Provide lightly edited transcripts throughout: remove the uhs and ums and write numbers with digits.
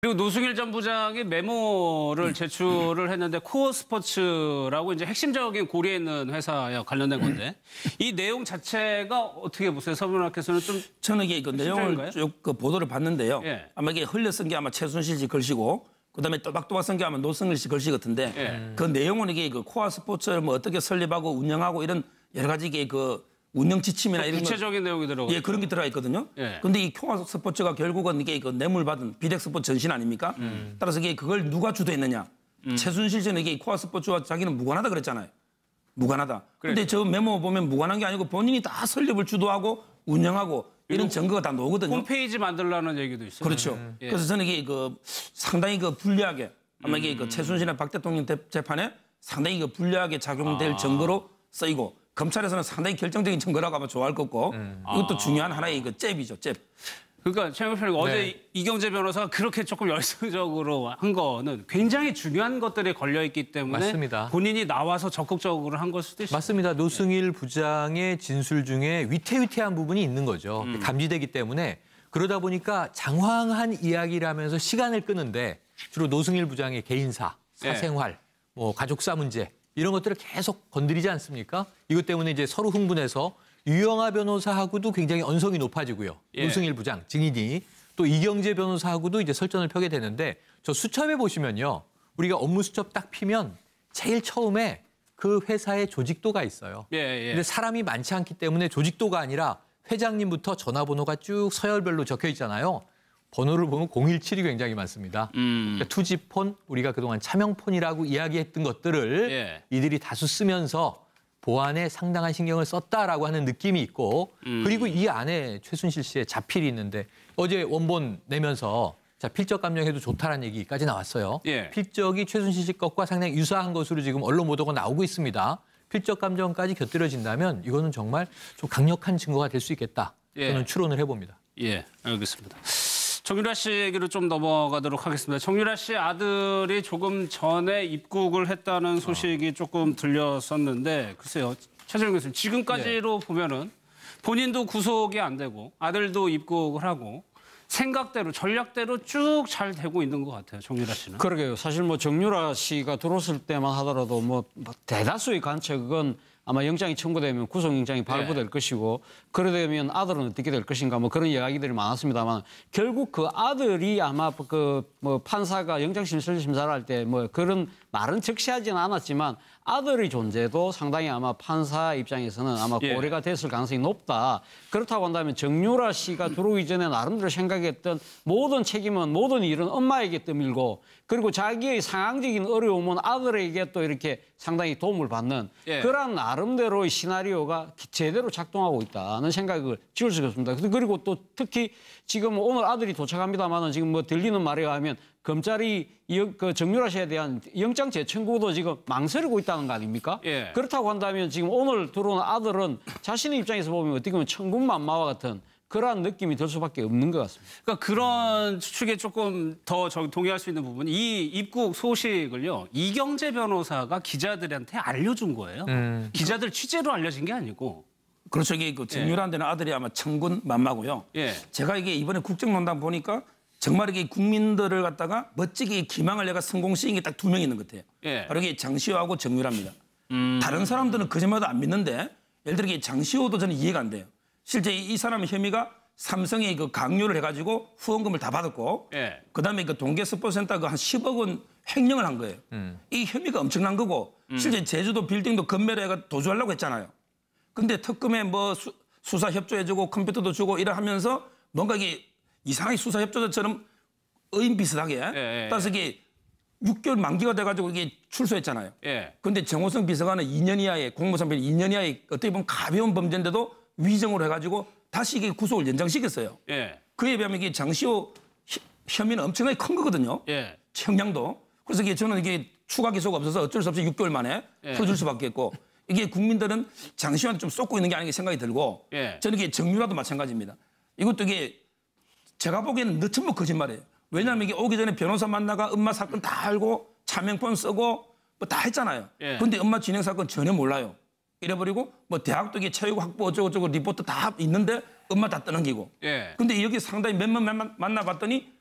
그리고 노승일 전 부장이 메모를 제출을 했는데 코어 스포츠라고 이제 핵심적인 고리에 있는 회사에 관련된 건데 이 내용 자체가 어떻게 보세요? 서문학께서는 좀 저는 이게 그 내용을 쭉 그 보도를 봤는데요. 예. 아마 이게 흘려 쓴 게 아마 최순실 씨 글씨고 그다음에 또박또박 쓴 게 아마 노승일 씨 글씨 같은데 그 내용은 이게 그 코어 스포츠를 뭐 어떻게 설립하고 운영하고 이런 여러 가지 이게 그 운영 지침이나 이런 구체적인 내용이 들어가. 예, 그런 게 들어가 있거든요. 근데 이 코어 스포츠가 결국은 이게 그 뇌물 받은 비덱 스포츠 전신 아닙니까? 따라서 이게 그걸 누가 주도했느냐? 최순실 씨는 이게 코어 스포츠와 자기는 무관하다 그랬잖아요. 무관하다. 근데 저 메모 보면 무관한 게 아니고 본인이 다 설립을 주도하고 운영하고 이런 증거가 다 나오거든요. 홈페이지 만들라는 얘기도 있어요. 그렇죠. 예. 그래서 저는 이게 그 상당히 그 불리하게 아마 이게 그 최순실이나 박 대통령 재판에 상당히 그 불리하게 작용될 증거로 쓰이고 검찰에서는 상당히 결정적인 증거라고 아마 좋아할 것 같고 이것도 중요한 하나의 그 잽이죠, 잽. 그러니까 최 변호사님 어제 이경재 변호사가 그렇게 조금 열성적으로 한 거는 굉장히 중요한 것들이 걸려 있기 때문에 맞습니다. 본인이 나와서 적극적으로 한 걸 수도 있어요. 맞습니다. 노승일 부장의 진술 중에 위태위태한 부분이 있는 거죠. 감지되기 때문에 그러다 보니까 장황한 이야기를 하면서 시간을 끄는데 주로 노승일 부장의 개인사, 사생활, 뭐 가족사 문제 이런 것들을 계속 건드리지 않습니까? 이것 때문에 이제 서로 흥분해서 유영하 변호사하고도 굉장히 언성이 높아지고요. 노승일 부장 증인이 또 이경재 변호사하고도 이제 설전을 펴게 되는데 저 수첩에 보시면요. 우리가 업무 수첩 딱 피면 제일 처음에 그 회사의 조직도가 있어요. 근데 사람이 많지 않기 때문에 조직도가 아니라 회장님부터 전화번호가 쭉 서열별로 적혀 있잖아요. 번호를 보면 017이 굉장히 많습니다. 그러니까 투지폰, 우리가 그동안 차명폰이라고 이야기했던 것들을 이들이 다수 쓰면서 보안에 상당한 신경을 썼다라고 하는 느낌이 있고 그리고 이 안에 최순실 씨의 자필이 있는데 어제 원본 내면서 자 필적 감정해도 좋다라는 얘기까지 나왔어요. 필적이 최순실 씨 것과 상당히 유사한 것으로 지금 언론 보도가 나오고 있습니다. 필적 감정까지 곁들여진다면 이거는 정말 좀 강력한 증거가 될 수 있겠다. 저는 추론을 해봅니다. 예, 알겠습니다. 정유라 씨 얘기로 좀 넘어가도록 하겠습니다. 정유라 씨 아들이 조금 전에 입국을 했다는 소식이 조금 들렸었는데 글쎄요. 최재형 교수님 지금까지로 보면은 본인도 구속이 안 되고 아들도 입국을 하고 생각대로 전략대로 쭉 잘 되고 있는 것 같아요. 정유라 씨는. 그러게요. 사실 뭐 정유라 씨가 들어왔을 때만 하더라도 뭐 대다수의 관측은 아마 영장이 청구되면 구속영장이 발부될 것이고 그러되면 아들은 어떻게 될 것인가 뭐 그런 이야기들이 많았습니다만 결국 그 아들이 아마 그 뭐 판사가 영장심사를 할 때 뭐 그런 말은 적시하지는 않았지만 아들의 존재도 상당히 아마 판사 입장에서는 아마 고려가 됐을 가능성이 높다. 그렇다고 한다면 정유라 씨가 들어오기 전에 나름대로 생각했던 모든 책임은 모든 일은 엄마에게 떠밀고 그리고 자기의 상황적인 어려움은 아들에게 또 이렇게 상당히 도움을 받는 그런 나름대로의 시나리오가 제대로 작동하고 있다는 생각을 지울 수가 없습니다. 그리고 또 특히 지금 오늘 아들이 도착합니다만은 지금 뭐 들리는 말에 의하면 검찰이 그 정유라 씨에 대한 영장 재청구도 지금 망설이고 있다는 거 아닙니까? 그렇다고 한다면 지금 오늘 들어온 아들은 자신의 입장에서 보면 어떻게 보면 천군만마와 같은 그러한 느낌이 들 수밖에 없는 것 같습니다. 그러니까 그런 추측에 조금 더 동의할 수 있는 부분이 이 입국 소식을요. 이경재 변호사가 기자들한테 알려준 거예요. 기자들 취재로 알려진 게 아니고. 그렇죠. 이게 그 정유라한테는 아들이 아마 천군만마고요. 제가 이게 이번에 국정농단 보니까 정말 이게 국민들을 갖다가 멋지게 기망을 내가 성공시킨 게 딱 2명 있는 것 같아요. 바로 이게 장시호하고 정유라입니다. 다른 사람들은 거짓말도 안 믿는데 예를 들어 장시호도 저는 이해가 안 돼요. 실제 이 사람 혐의가 삼성이 그 강요를 해가지고 후원금을 다 받았고 그다음에 그 동계 스포츠센터 그 한 10억 원 횡령을 한 거예요. 이 혐의가 엄청난 거고 실제 제주도 빌딩도 건멸을 해가 도주하려고 했잖아요. 근데 특검에 뭐 수사 협조해주고 컴퓨터도 주고 이래 하면서 뭔가 이게 이상하게 수사 협조자처럼 의인 비슷하게 따라서 이게 6개월 만기가 돼가지고 이게 출소했잖아요. 근데 정호성 비서관은 2년 이하의 공무선배 2년 이하의 어떻게 보면 가벼운 범죄인데도 위정으로 해가지고 다시 이게 구속을 연장시켰어요. 그에 비하면 이게 장시호 혐의는 엄청나게 큰 거거든요. 형량도. 그래서 이게 저는 이게 추가 기소가 없어서 어쩔 수 없이 6개월 만에 풀어줄 수밖에 없고 이게 국민들은 장시호한테 좀 쏟고 있는 게 아닌가 생각이 들고 저는 이게 정유라도 마찬가지입니다. 이것도 이게 제가 보기에는 너천뭐 거짓말이에요. 왜냐하면 이게 오기 전에 변호사 만나가 엄마 사건 다 알고 차명폰 쓰고 뭐 다 했잖아요. 근데 엄마 진행 사건 전혀 몰라요. 이래버리고 뭐 대학도 이게 체육 학부 어쩌고저쩌고 리포트 다 있는데 엄마 다 떠넘기고. 근데 여기 상당히 몇몇 만나봤더니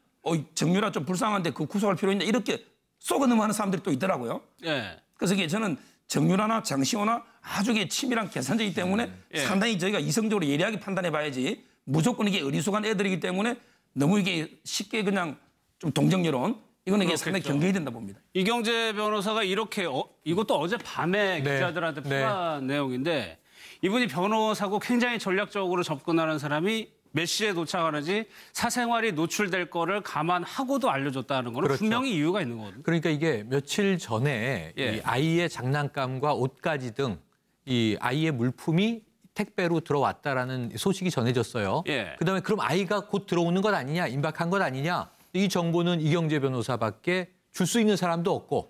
정유라 좀 불쌍한데 그 구속할 필요 있냐 이렇게 쏘고 넘어가는 사람들이 또 있더라고요. 예. 그래서 이게 저는 정유라나 장시호나 아주 치밀한 계산적이기 때문에 상당히 저희가 이성적으로 예리하게 판단해 봐야지 무조건 이게 어리숙한 애들이기 때문에 너무 이게 쉽게 그냥 좀 동정여론 이거는 이게 상당히 경계해야 된다 봅니다. 이경재 변호사가 이렇게 이것도 어젯밤에 네. 기자들한테 표한 내용인데 이분이 변호사고 굉장히 전략적으로 접근하는 사람이 몇 시에 도착하는지 사생활이 노출될 거를 감안하고도 알려줬다는 거는 그렇죠. 분명히 이유가 있는 거거든요. 그러니까 이게 며칠 전에 이 아이의 장난감과 옷가지 등 이 아이의 물품이 택배로 들어왔다라는 소식이 전해졌어요. 그다음에 그럼 아이가 곧 들어오는 것 아니냐, 임박한 것 아니냐. 이 정보는 이경재 변호사밖에 줄 수 있는 사람도 없고.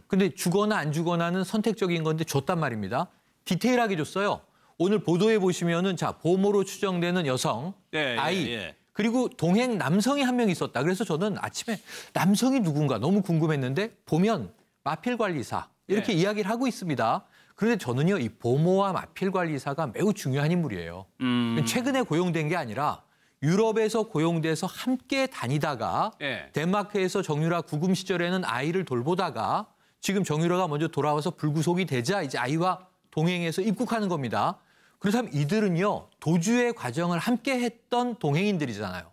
근데 주거나 안 주거나는 선택적인 건데 줬단 말입니다. 디테일하게 줬어요. 오늘 보도에 보시면은 자 보모로 추정되는 여성, 아이, 그리고 동행 남성이 한 명 있었다. 그래서 저는 아침에 남성이 누군가 너무 궁금했는데 보면 마필관리사 이렇게 이야기를 하고 있습니다. 그런데 저는요 이 보모와 마필관리사가 매우 중요한 인물이에요. 최근에 고용된 게 아니라 유럽에서 고용돼서 함께 다니다가 덴마크에서 정유라 구금 시절에는 아이를 돌보다가 지금 정유라가 먼저 돌아와서 불구속이 되자 이제 아이와 동행해서 입국하는 겁니다. 그렇다면 이들은요 도주의 과정을 함께 했던 동행인들이잖아요.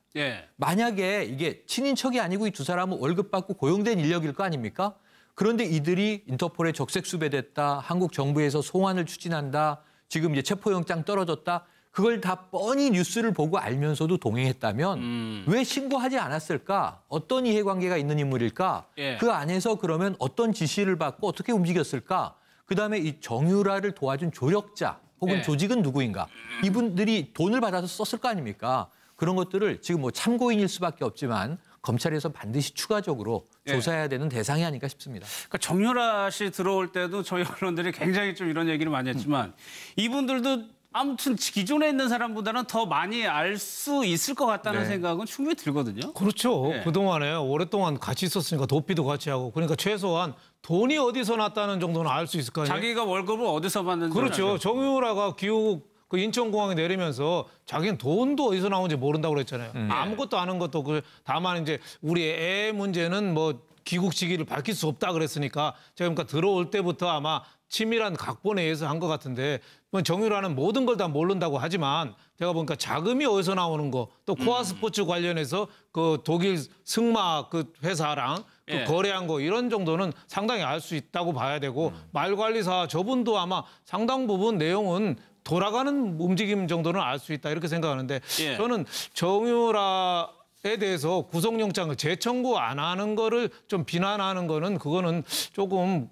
만약에 이게 친인척이 아니고 이 두 사람은 월급 받고 고용된 인력일 거 아닙니까? 그런데 이들이 인터폴에 적색 수배됐다, 한국 정부에서 송환을 추진한다, 지금 이제 체포영장 떨어졌다. 그걸 다 뻔히 뉴스를 보고 알면서도 동행했다면 왜 신고하지 않았을까? 어떤 이해관계가 있는 인물일까? 그 안에서 그러면 어떤 지시를 받고 어떻게 움직였을까? 그다음에 이 정유라를 도와준 조력자 혹은 조직은 누구인가? 이분들이 돈을 받아서 썼을 거 아닙니까? 그런 것들을 지금 뭐 참고인일 수밖에 없지만 검찰에서 반드시 추가적으로 조사해야 되는 대상이 아닐까 싶습니다. 그러니까 정유라 씨 들어올 때도 저희 언론들이 굉장히 좀 이런 얘기를 많이 했지만 이분들도 아무튼 기존에 있는 사람보다는 더 많이 알 수 있을 것 같다는 생각은 충분히 들거든요. 그렇죠. 그동안에 오랫동안 같이 있었으니까 도피도 같이 하고 그러니까 최소한 돈이 어디서 났다는 정도는 알 수 있을 거 아니에요. 자기가 월급을 어디서 받는지. 그렇죠. 정유라가 귀국 그 인천공항에 내리면서 자기는 돈도 어디서 나오는지 모른다고 그랬잖아요. 아무것도 아는 것도 다만 이제 우리 애 문제는 뭐 귀국 시기를 밝힐 수 없다 그랬으니까 제가 그러니까 들어올 때부터 아마 치밀한 각본에 의해서 한 것 같은데 정유라는 모든 걸 다 모른다고 하지만 제가 보니까 자금이 어디서 나오는 거 또 코아 스포츠 관련해서 그 독일 승마 그 회사랑 그 거래한 거 이런 정도는 상당히 알 수 있다고 봐야 되고 말관리사 저분도 아마 상당 부분 내용은 돌아가는 움직임 정도는 알 수 있다 이렇게 생각하는데 저는 정유라에 대해서 구속영장을 재청구 안 하는 거를 좀 비난하는 거는 그거는 조금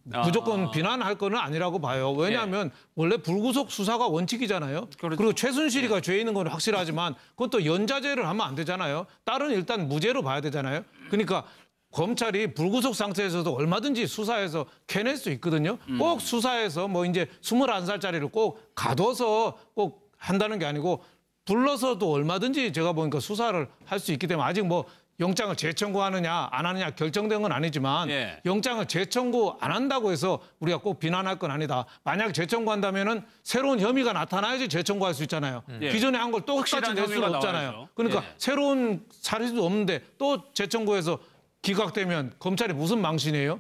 무조건 비난할 거는 아니라고 봐요. 왜냐하면 원래 불구속 수사가 원칙이잖아요. 그리고 최순실이가 죄 있는 건 확실하지만 그것도 연자죄를 하면 안 되잖아요. 딸은 일단 무죄로 봐야 되잖아요. 그러니까 검찰이 불구속 상태에서도 얼마든지 수사해서 캐낼 수 있거든요. 꼭 수사해서 뭐 이제 21살짜리를 꼭 가둬서 꼭 한다는 게 아니고 불러서도 얼마든지 제가 보니까 수사를 할 수 있기 때문에 아직 뭐 영장을 재청구하느냐 안 하느냐 결정된 건 아니지만 영장을 재청구 안 한다고 해서 우리가 꼭 비난할 건 아니다. 만약 재청구한다면은 새로운 혐의가 나타나야지 재청구할 수 있잖아요. 기존에 한 걸 또 똑같이 낼 수는 없잖아요. 나와야죠. 그러니까 새로운 사실도 없는데 또 재청구해서 기각되면 검찰이 무슨 망신이에요?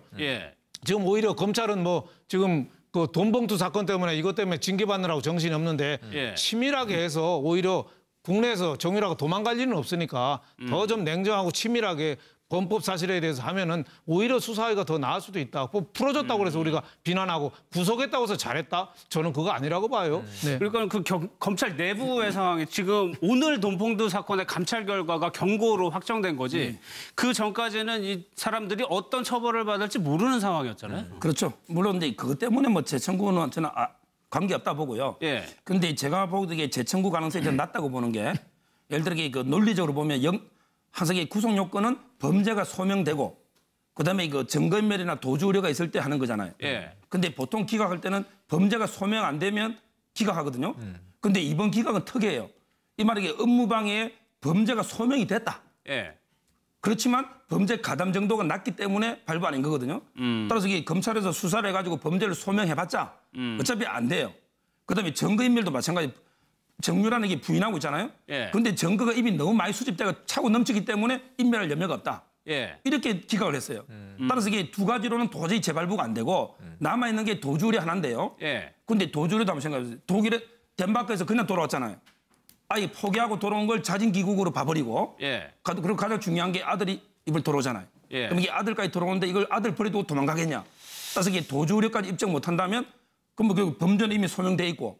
지금 오히려 검찰은 뭐 지금 그 돈봉투 사건 때문에 이것 때문에 징계받느라고 정신이 없는데 치밀하게 해서 오히려 국내에서 정유라가 도망갈 일은 없으니까 더 좀 냉정하고 치밀하게 범법 사실에 대해서 하면은 오히려 수사가 더 나을 수도 있다. 풀어줬다고 해서 우리가 비난하고 구속했다고 해서 잘했다? 저는 그거 아니라고 봐요. 그러니까 그 검찰 내부의 상황이 지금 오늘 돈봉투 사건의 감찰 결과가 경고로 확정된 거지. 그 전까지는 이 사람들이 어떤 처벌을 받을지 모르는 상황이었잖아요. 그렇죠. 물론 근데 그것 때문에 뭐 재청구는 저는 관계없다 보고요. 근데 제가 보기에 재청구 가능성이 좀 낮다고 보는 게 예를 들어 그 논리적으로 보면 항상 구속 요건은 범죄가 소명되고 그다음에 그 증거인멸이나 도주 우려가 있을 때 하는 거잖아요. 근데 보통 기각할 때는 범죄가 소명 안 되면 기각하거든요. 근데 이번 기각은 특이해요. 이 말이 업무방해에 범죄가 소명이 됐다. 그렇지만 범죄 가담 정도가 낮기 때문에 발부하는 거거든요. 따라서 이게 검찰에서 수사를 해가지고 범죄를 소명해봤자 어차피 안 돼요. 그다음에 증거인멸도 마찬가지. 정유라는 게 부인하고 있잖아요. 예. 그런데 증거가 이미 너무 많이 수집되고 차고 넘치기 때문에 인멸할 염려가 없다. 예. 이렇게 기각을 했어요. 따라서 이게 두 가지로는 도저히 재발부가 안 되고 남아있는 게 도주리 하나인데요. 예. 근데 도주리도 한번 생각해보세요. 독일에 덴마크에서 그냥 돌아왔잖아요. 아예 포기하고 돌아온 걸 자진귀국으로 봐버리고 예. 그리고 가장 중요한 게 아들이 이걸 돌아오잖아요. 예. 그럼 이게 아들까지 돌아오는데 이걸 아들 버리고 도망가겠냐. 따라서 이게 도주리까지 입증 못한다면 그럼 그 범죄는 이미 소명돼 있고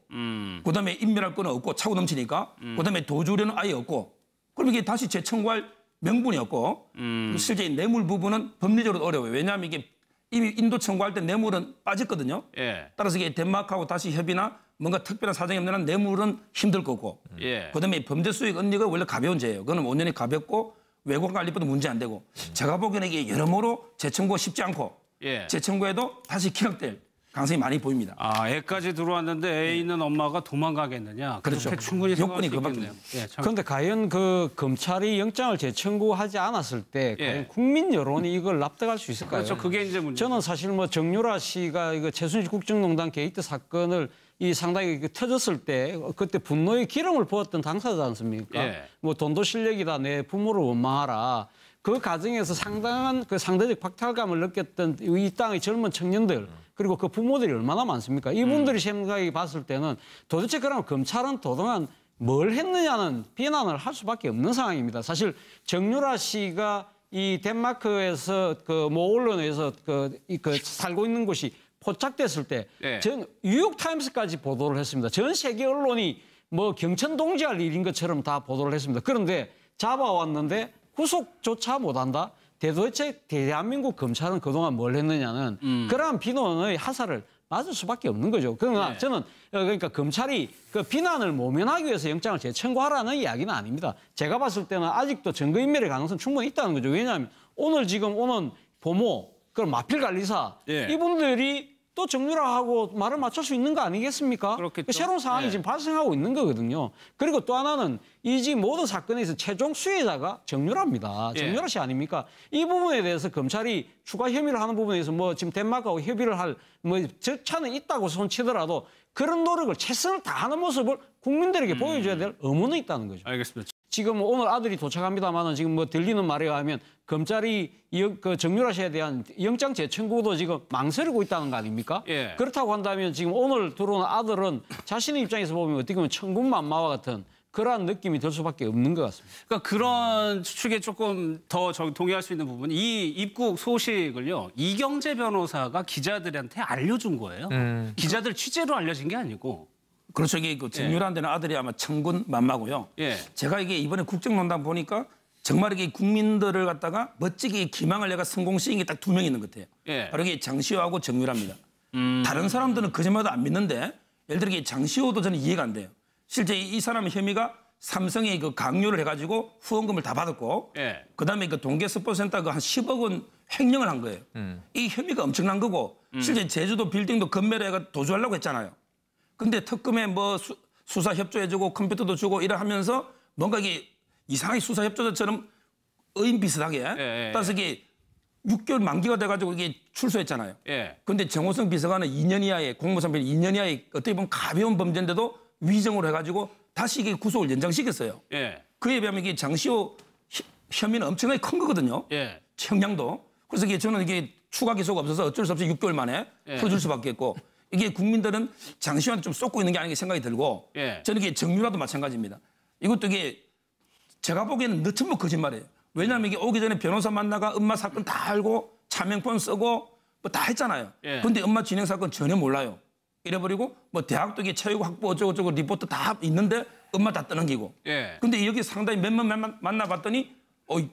그다음에 인멸할 건 없고 차고 넘치니까 그다음에 도주리는 아예 없고 그럼 이게 다시 재청구할 명분이 없고 실제 뇌물 부분은 법리적으로 어려워요. 왜냐하면 이게 이미 인도 청구할 때 뇌물은 빠졌거든요. 예. 따라서 이게 덴마크하고 다시 협의나 뭔가 특별한 사정이 없는 한 뇌물은 힘들 거고 예. 그다음에 범죄 수익 은닉은 원래 가벼운 죄예요. 그거는 원년이 가볍고 외국 관리법도 문제 안 되고 제가 보기에는 이게 여러모로 재청구가 쉽지 않고 예. 재청구에도 다시 기각될 가능성이 많이 보입니다. 아, 애까지 들어왔는데 애 있는 엄마가 도망가겠느냐. 그렇죠. 그렇게 충분히 생각할 요건이 수 그밖에 있겠네요. 예, 참. 그런데 과연 그 검찰이 영장을 재청구하지 않았을 때 예. 과연 국민 여론이 이걸 납득할 수 있을까요? 그렇죠. 그게 이제 문제. 저는 사실 뭐 정유라 씨가 이거 최순실 국정농단 게이트 사건을 이 상당히 터졌을 때 그때 분노의 기름을 부었던 당사자지 않습니까? 예. 뭐 돈도 실력이다 내 부모를 원망하라. 그 과정에서 상당한 그 상대적 박탈감을 느꼈던 이 땅의 젊은 청년들 그리고 그 부모들이 얼마나 많습니까? 이분들이 생각해 봤을 때는 도대체 그러면 검찰은 그동안 뭘 했느냐는 비난을 할 수밖에 없는 상황입니다. 사실 정유라 씨가 이 덴마크에서 그 모 언론에서 그 살고 있는 곳이 포착됐을 때 네. 전 뉴욕타임스까지 보도를 했습니다. 전 세계 언론이 뭐 경천동지할 일인 것처럼 다 보도를 했습니다. 그런데 잡아왔는데 구속조차 못한다? 도대체 대한민국 검찰은 그동안 뭘 했느냐는 그러한 비난의 하사를 맞을 수밖에 없는 거죠. 그러나 네. 저는 그러니까 검찰이 그 비난을 모면하기 위해서 영장을 재청구하라는 이야기는 아닙니다. 제가 봤을 때는 아직도 증거인멸의 가능성은 충분히 있다는 거죠. 왜냐하면 오늘 지금 오는 보모, 그럼 마필관리사 예. 이분들이 또 정유라하고 말을 맞출 수 있는 거 아니겠습니까? 그렇겠죠. 새로운 상황이 예. 지금 발생하고 있는 거거든요. 그리고 또 하나는 이 지금 모든 사건에서 최종 수혜자가 정유라입니다. 예. 정유라 씨 아닙니까? 이 부분에 대해서 검찰이 추가 혐의를 하는 부분에서 뭐 지금 덴마크하고 협의를 할 뭐 절차는 있다고 손치더라도 그런 노력을 최선을 다하는 모습을 국민들에게 보여줘야 될 의무는 있다는 거죠. 알겠습니다. 지금 오늘 아들이 도착합니다만은 지금 뭐 들리는 말에 의하면 검찰이 그 정유라 씨에 대한 영장 재청구도 지금 망설이고 있다는 거 아닙니까? 예. 그렇다고 한다면 지금 오늘 들어온 아들은 자신의 입장에서 보면 어떻게 보면 천군만마와 같은 그러한 느낌이 들 수밖에 없는 것 같습니다. 그러니까 그런 추측에 조금 더 동의할 수 있는 부분이 이 입국 소식을요. 이경재 변호사가 기자들한테 알려준 거예요. 기자들 취재로 알려진 게 아니고. 그렇죠. 이게 그 정유라한테는 아들이 아마 천군만마고요. 예. 제가 이게 이번에 국정농단 보니까 정말 이게 국민들을 갖다가 멋지게 기망을 내가 성공시킨 게 딱 두 명 있는 것 같아요. 예. 바로 이게 장시호하고 정유라입니다. 다른 사람들은 거짓말도 안 믿는데 예를 들어 이게 장시호도 저는 이해가 안 돼요. 실제 이 사람 혐의가 삼성에 그 강요를 해가지고 후원금을 다 받았고 예. 그다음에 그 동계 스포츠센터 그 한 10억 원 횡령을 한 거예요. 이 혐의가 엄청난 거고 실제 제주도 빌딩도 건멸해가 도주하려고 했잖아요. 근데 특검에 뭐 수사 협조해주고 컴퓨터도 주고 이래 하면서 뭔가 이게 이상하게 수사 협조자처럼 의인 비슷하게 예. 따라서 이게 6개월 만기가 돼가지고 이게 출소했잖아요. 예. 근데 정호성 비서관은 2년 이하의 공무선별 2년 이하의 어떻게 보면 가벼운 범죄인데도 위정으로 해가지고 다시 이게 구속을 연장시켰어요. 예. 그에 비하면 이게 장시호 혐의는 엄청나게 큰 거거든요. 예. 형량도. 그래서 이게 저는 이게 추가 기소가 없어서 어쩔 수 없이 6개월 만에 풀어줄 수밖에 없고 이게 국민들은 장시호한테 좀 쏟고 있는 게 아닌가 생각이 들고 예. 저는 이게 정유라도 마찬가지입니다. 이것도 이게 제가 보기에는 너천뭐 거짓말이에요. 왜냐하면 이게 오기 전에 변호사 만나가 엄마 사건 다 알고 차명폰 쓰고 뭐 다 했잖아요. 예. 근데 엄마 진행 사건 전혀 몰라요. 이래버리고 뭐 대학도 이게 체육 학부 어쩌고저쩌고 리포트 다 있는데 엄마 다 떠넘기고. 예. 근데 여기 상당히 몇 명 만나봤더니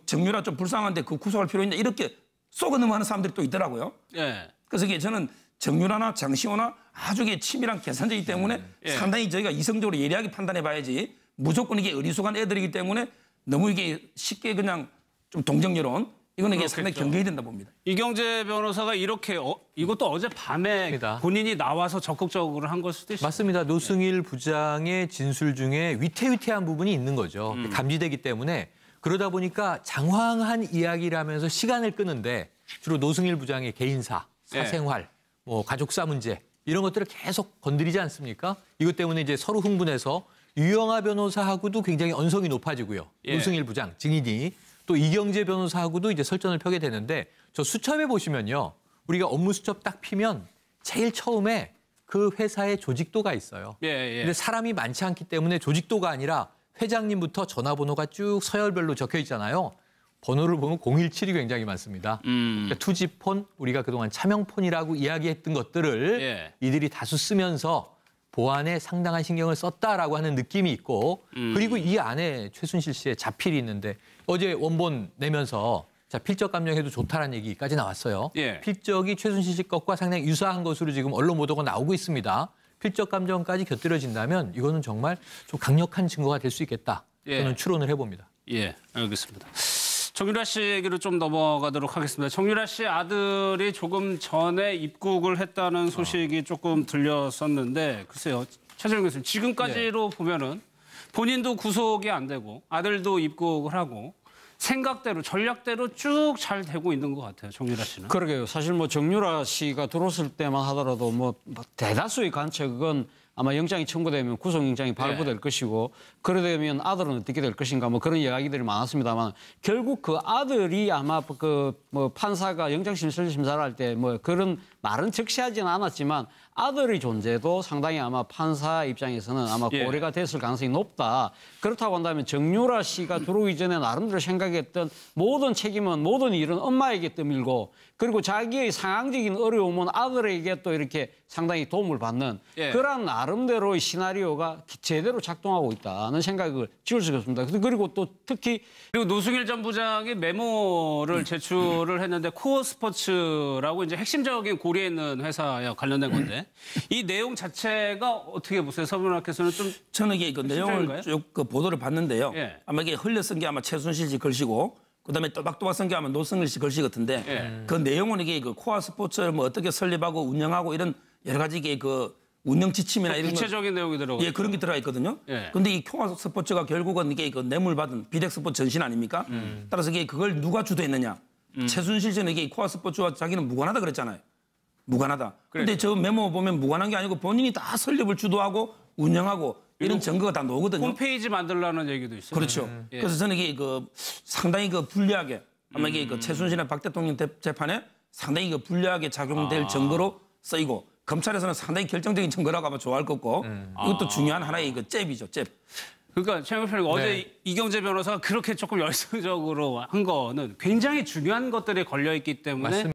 정유라 좀 불쌍한데 그 구속할 필요 있냐 이렇게 쏘고 넘어가는 사람들이 또 있더라고요. 예. 그래서 이게 저는 정유라나 장시호나 아주 이게 치밀한 계산적이기 때문에 예. 상당히 저희가 이성적으로 예리하게 판단해 봐야지 무조건 이게 어리숙한 애들이기 때문에 너무 이게 쉽게 그냥 좀 동정 여론 이거는 이게 상당히 경계해야 된다 봅니다. 이경재 변호사가 이렇게 이것도 어제 밤에 맞습니다. 본인이 나와서 적극적으로 한 걸 수도 있어요. 맞습니다. 노승일 부장의 진술 중에 위태위태한 부분이 있는 거죠. 감지되기 때문에 그러다 보니까 장황한 이야기를 하면서 시간을 끄는데 주로 노승일 부장의 개인사, 사생활, 뭐 가족사 문제 이런 것들을 계속 건드리지 않습니까? 이것 때문에 이제 서로 흥분해서 유영하 변호사하고도 굉장히 언성이 높아지고요. 노승일 부장 증인이 또 이경재 변호사하고도 이제 설전을 펴게 되는데 저 수첩에 보시면요. 우리가 업무 수첩 딱 피면 제일 처음에 그 회사의 조직도가 있어요. 근데 사람이 많지 않기 때문에 조직도가 아니라 회장님부터 전화번호가 쭉 서열별로 적혀 있잖아요. 번호를 보면 017이 굉장히 많습니다. 그러니까 투지폰, 우리가 그동안 차명폰이라고 이야기했던 것들을 이들이 다수 쓰면서 보안에 상당한 신경을 썼다라고 하는 느낌이 있고 그리고 이 안에 최순실 씨의 자필이 있는데 어제 원본 내면서 자, 필적 감정해도 좋다라는 얘기까지 나왔어요. 필적이 최순실 씨 것과 상당히 유사한 것으로 지금 언론 보도가 나오고 있습니다. 필적 감정까지 곁들여진다면 이거는 정말 좀 강력한 증거가 될 수 있겠다. 저는 추론을 해봅니다. 예, 알겠습니다. 정유라 씨 얘기로 좀 넘어가도록 하겠습니다. 정유라 씨 아들이 조금 전에 입국을 했다는 소식이 조금 들렸었는데 글쎄요. 최재형 교수님, 지금까지로 보면은 본인도 구속이 안 되고 아들도 입국을 하고 생각대로 전략대로 쭉 잘 되고 있는 것 같아요. 정유라 씨는. 그러게요. 사실 뭐 정유라 씨가 들어왔을 때만 하더라도 뭐 대다수의 관측은 아마 영장이 청구되면 구속영장이 발부될 것이고 그러되면 아들은 어떻게 될 것인가 뭐 그런 이야기들이 많았습니다만 결국 그 아들이 아마 그 뭐 판사가 영장심사를 할 때 뭐 그런 말은 적시하지는 않았지만 아들의 존재도 상당히 아마 판사 입장에서는 아마 고려가 됐을 가능성이 높다. 그렇다고 한다면 정유라 씨가 들어오기 전에 나름대로 생각했던 모든 책임은 모든 일은 엄마에게 떠밀고 그리고 자기의 상황적인 어려움은 아들에게 또 이렇게 상당히 도움을 받는 그런 나름대로의 시나리오가 제대로 작동하고 있다는 생각을 지울 수가 없습니다. 그리고 또 특히 그리고 노승일 전 부장이 메모를 제출을 했는데 코어 스포츠라고 이제 핵심적인 고리에 있는 회사와 관련된 건데 이 내용 자체가 어떻게 보세요? 서문학께서는 좀 저는 이게 그 내용을 쭉 그 보도를 봤는데요. 아마 이게 흘려 쓴 게 아마 최순실 씨 글씨고 그다음에 또박또박 쓴 게 아마 노승일 씨 글씨 같은데 그 내용은 이게 그 코어 스포츠를 뭐 어떻게 설립하고 운영하고 이런 여러 가지 이게 그 운영 지침이나 이런 구체적인 내용이 들어가. 그런 게 들어가 있거든요. 근데 이 코어 스포츠가 결국은 이게 그 뇌물 받은 비덱 스포츠 전신 아닙니까? 따라서 이게 그걸 누가 주도했느냐? 최순실 씨는 이게 코어 스포츠와 자기는 무관하다 그랬잖아요. 무관하다. 그런데 저 메모 보면 무관한 게 아니고 본인이 다 설립을 주도하고 운영하고 이런 증거가 다 나오거든요. 홈페이지 만들라는 얘기도 있어요. 그렇죠. 그래서 저는 이게 그 상당히 그 불리하게 아마 이게 그 최순실이나 박 대통령 재판에 상당히 그 불리하게 작용될 증거로 쓰이고 검찰에서는 상당히 결정적인 증거라고 아마 좋아할 것 같고 이것도 중요한 하나의 그 잽이죠, 잽. 그러니까 최영일 평론가 어제 이경재 변호사가 그렇게 조금 열성적으로 한 거는 굉장히 중요한 것들이 걸려 있기 때문에